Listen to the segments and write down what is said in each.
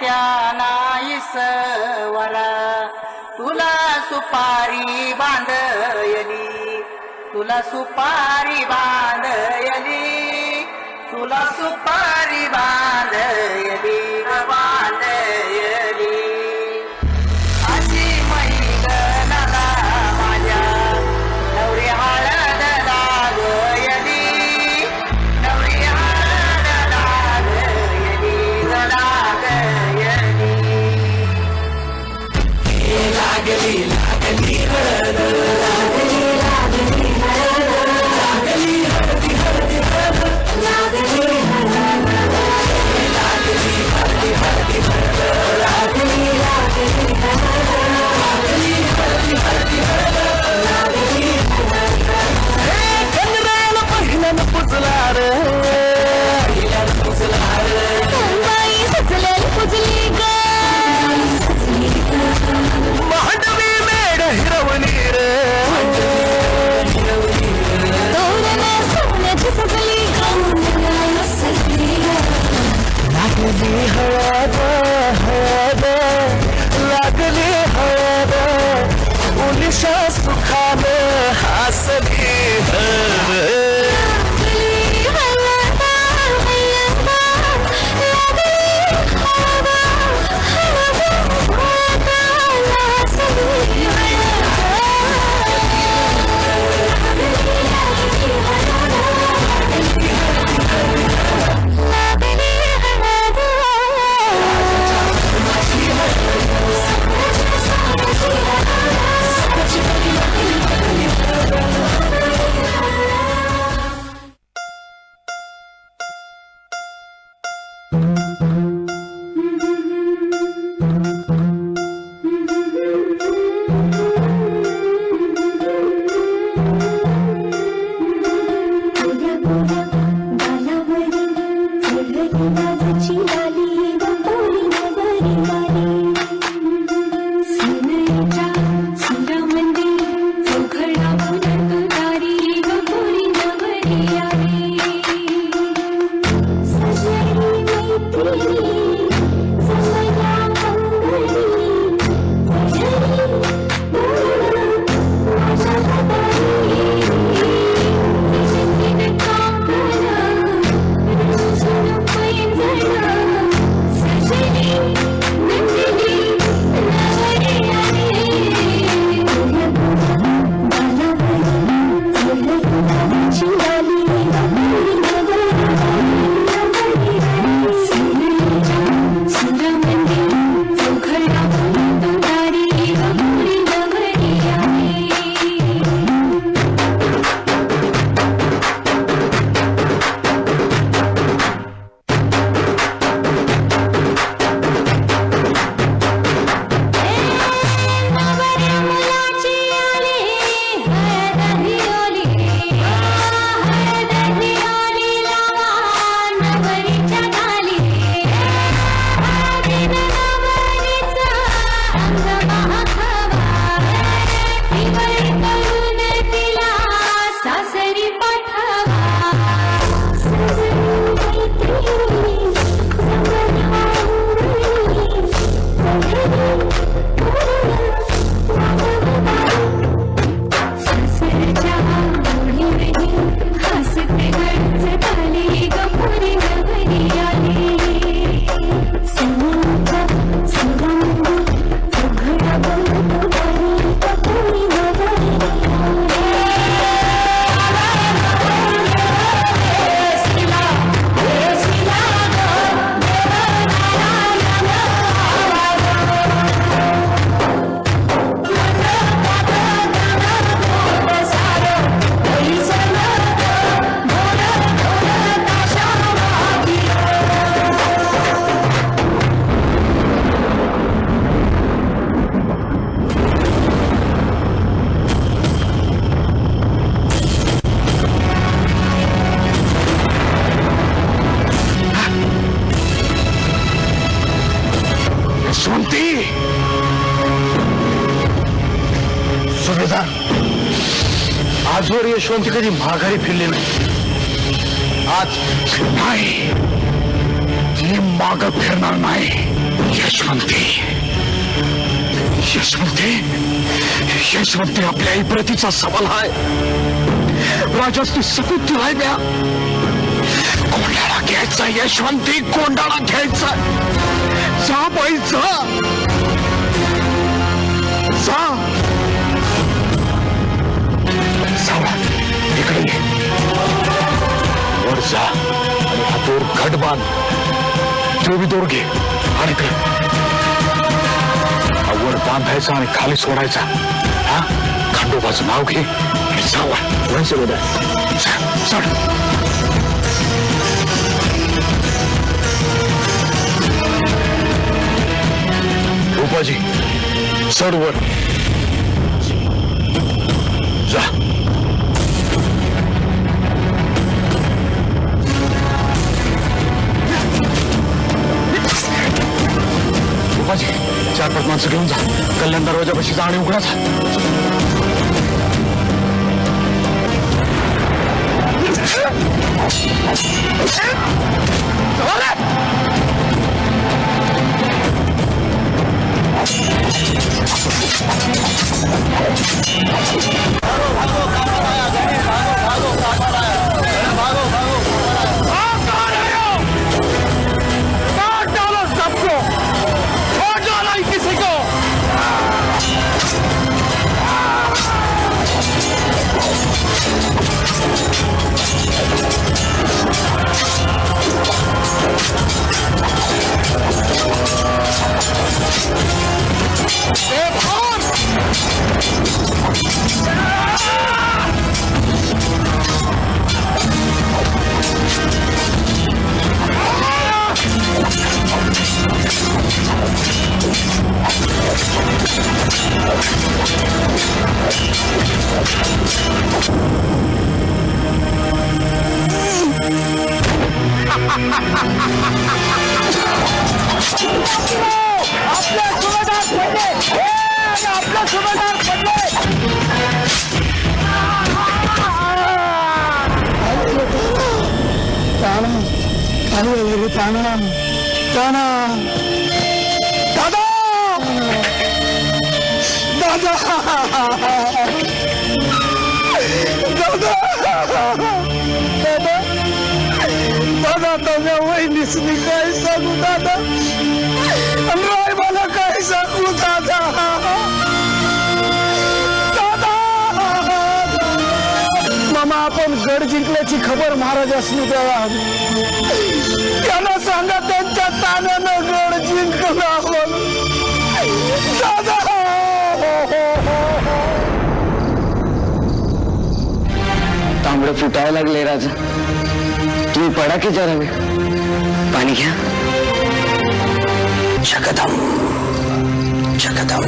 त्या नाईस वरा तुला सुपारी बांधयली तुला सुपारी बांधयली तुला सुपारी बांधयली बांधयली अशी मैदानाला माझ्या नवरी हळद लागयली नवरी हळद लागयली लागयली लागली लागली हळद लागली लागली लागली हळदी हळदी हळद लागली लागली हळदी हळदी हळद लागली लागली लागली हळदी हळदी हळद लागली हे चंद्राला पहिल्यानं पुजला रे पहिल्यानं पुजला रे बाई सजलेली पुजली ग मांडवी मेढ हिरवली रे तोरण सोन्याची सजली लागली हळद हळद लागली हळद उलिशा सुखाने हसली आजवर यशवंती कधी माघारी फिरले नाही. आज नाही, ती माग फिरणार नाही. यशवंती आपल्या आई प्रतीचा सवाल आहे. राजाची सपूत तुलाय द्या. कोंडाळा घ्यायचा यशवंती, कोंडाळा घ्यायचा. जा बाई जा. इकडे ये. वर जा आणि हा दोर घट बांध. तो बी दोर घे आणि वर बांधायचा आणि खाली सोडायचा. हा, खंडोबाचं नाव घे आणि जावा. चढ. रूपाजी चढ वर. जा. रूपाजी 4-5 माणसं घेऊन जा. कल्याण दरवाजापाशी जा आणि उघडा जा. दादा वहिनीसनी काय सांगू दादा. राय मला काय सांगू दादा. मामा आपण गड जिंकल्याची खबर महाराजांनी द्यावा. त्यांना सांगा त्यांच्या तानानं गड जिंकला आपण. दादा तांबडं फुटायला लागले राजा. तुम्ही पडा की जरा वेळ. पाणी घ्या. जगदम जगदम.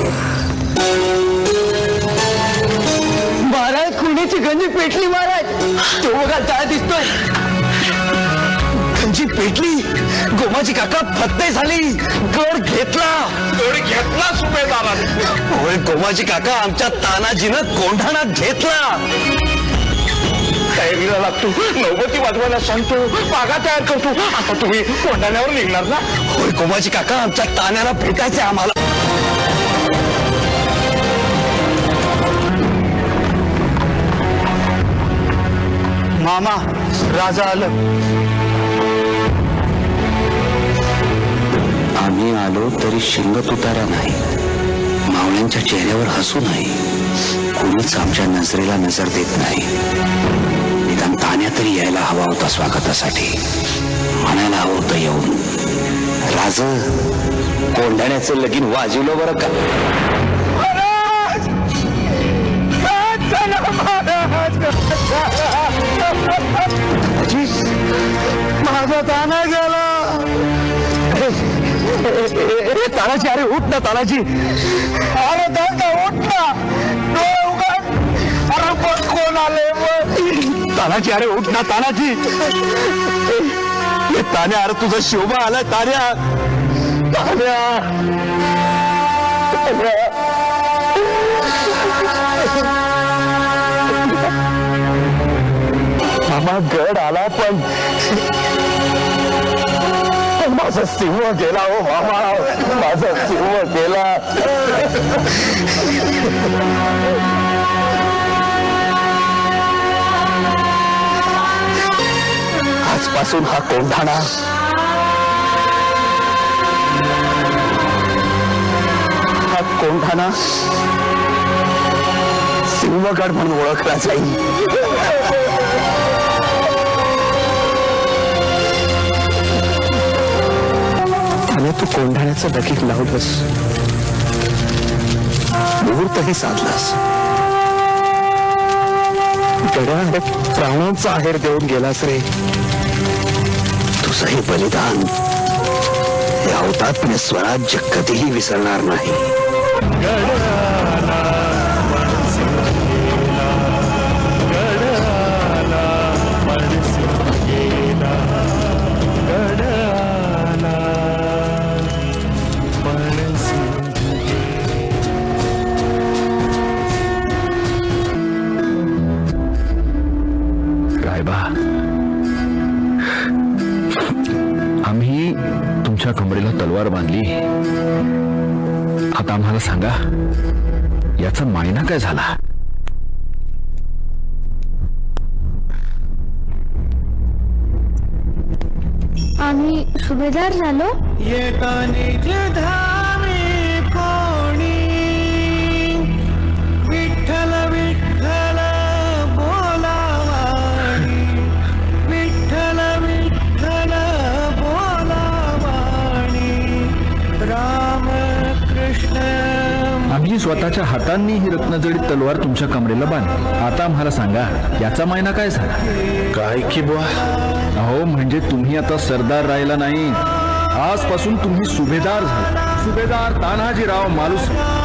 महाराज कुणीची गंजी पेटली महाराज. तो बघा जाळ दिसतोय. गंजी पेटली. गोमाजी काका फत्ते झाली. गड घेतला सुभेदाराने. होय गोमाजी काका आमच्या तानाजीनं कोंढाणात घेतला. तयारीला लागतो. नौबती वाजवायला सांगतो. पागा तयार करतो. आता तुम्ही कोंढाण्यावर निघणार ना. होय गोमाजी काका आमच्या ताण्याला भेटायचे आम्हाला. मामा राजा आलं. आम्ही आलो तरी शिंग तुतारा नाही. मावळ्यांच्या चेहऱ्यावर हसू नाही. कोणीच आमच्या नजरेला नजर देत नाही. निदान तान्या तरी यायला हवा होता स्वागतासाठी. म्हणायला हवं होतं येऊन, राज कोंढाण्याचं लगीन वाजवलं बरं का. माझा ताना गेला. तानाजी अरे उठ ना तानाजी. अरे दादा उठ ना. अरे पण कोण आले. तानाजी अरे उठ ना तानाजी. तान्या अरे तुझा शोभा आला. तान्या मामा गड आला पण माझा सिंह गेला हो मामा, माझा सिंह गेला. आजपासून हा कोंढाणा सिंहगड म्हणून ओळखला जाईल. त्याने तू कोंढाण्याचं दकीक लावलंस, मुहूर्तही साधलास. गड्या प्राणांचा आहेर देऊन गेलास रे. तुझं हे बलिदान, हे औतात्म्य स्वराज्य कधीही विसरणार नाही. रायबा, आम्ही तुमच्या कमरेला तलवार बांधली. आता आम्हाला सांगा, याचा मायना काय झाला? आम्ही सुभेदार झालो. विठ्ठल विठ्ठल बोलावाणी, विठ्ठल विठ्ठल बोलावाणी, राम कृष्ण. आम्ही स्वतःच्या हातांनी ही रत्नजडीत तलवार तुमच्या कमरेला बांधली. आता आम्हाला सांगा, याचा मायना काय झाला? काय की बुवा, अहो, म्हणजे तुम्ही आता सरदार राहिला नाही, आजपासून तुम्ही सुभेदार झाला. सुभेदार तानाजीराव मालुसरे.